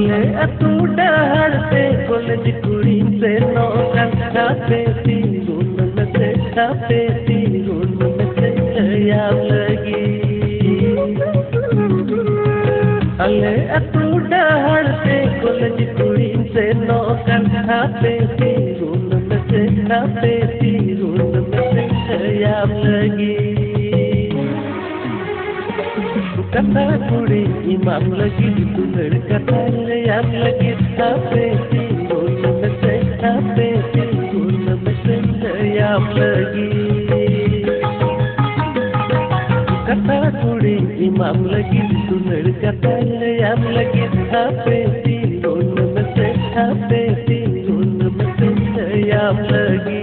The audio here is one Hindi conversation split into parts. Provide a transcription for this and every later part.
अले अतू डहरते कॉलेज कुड़ी से नौकन खाते तीरुन में से खाते तीरुन में से याद लगी अले अतू डहरते कॉलेज कुड़ी से नौकन खाते तीरुन में से खाते तीरुन में से याद लगी कथा कुड़ी इमाम लगी तू लड़का थाले याद लगी खाते तीरुन में से खाते तीरुन में से याद लगी कथा कुड़ी इमाम लगी तू लड़का थाले याद लगी खाते तीरुन में से खाते तीरुन में से याद लगी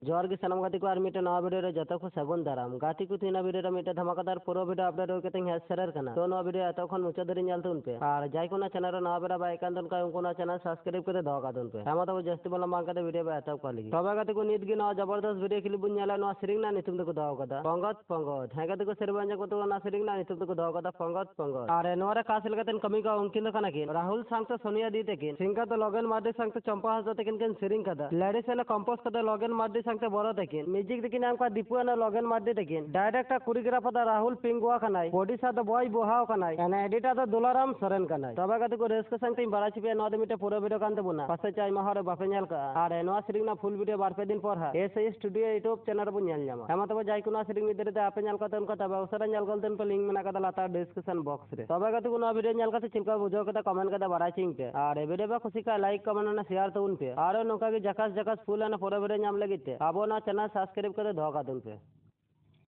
जोर की सनम गाती को आर मीटे नवा वीडियो रे जतो को सगुन दाराम गाती को तीना वीडियो रे मीटे धमाकेदार पूरा वीडियो अपडेट हो केते हेस शेयर करना तो नवा वीडियो एतो खन मुचा दरी ᱧᱮᱞ तुन पे और जाय को ना चैनल रे नवा वीडियो बाय कांदन का उनको ना चैनल सब्सक्राइब करे दो का तुन पे हम तो जस्ती बोला मांग का वीडियो बाय एतो को लगी तबे गाती को नीत गी ना जबरदस्त वीडियो क्लिप बुन ᱧᱮᱞᱟ नवा सिरिंग ना नितुम को दो का पंगत पंगत है गाती को सरबंज को तो ना सिरिंग ना नितुम को दो का पंगत पंगत और नवा रे कासिल गतन कमी का उनकिन कना के राहुल सांग तो सोनिया दी तेकिन सिंगा तो लगन मारदे सांग तो चंपा हस तेकिन केन सिरिंग कदा लेडीज ने कंपोज कदा लगन मारदे सांग तो बरो तेकिन म्यूजिक दिकिन हमका दीपू ना लगन मारदे तेकिन डायरेक्टर कोरियोग्राफर दा राहुल पिंगुआ कनाई प्रोड्यूसर दा बॉय बोहाव कनाई एना एडिटर दा दुलाराम सरन कनाई तबे गाती को रेस के संग तीन बड़ा छिपे नौ मिनट पूरा वीडियो कांते बुना पासे चाय महर बापे ᱧᱮᱞ का और नवा सिरिंग ना फुल वीडियो बार पे दिन पर है ऐसे स्टूडियो यूट्यूब चैनल पर ᱧᱮᱞ ᱧᱟᱢᱟ हम तबे जाय को ना सिरिंग मिदरे ते आपे ᱧᱮᱞ का तन का तबे उसरा ᱧᱮᱞ गलतन पे लिंक मेना का लाता डिस्क्रिप्शन बॉक्स रे तबे गाती को ना वीडियो ᱧᱮल का चिलका बुझो का कमेंट का बड़ा चिंग पे और वीडियो पे खुशी का लाइक कमेंट ना शेयर तो उन पे और नोका की जकास जकास फुल ना पूरा वीडियो ᱧᱟᱢ लगी ते अब ना चैनल सब्सक्राइब करे धोका तुन पे।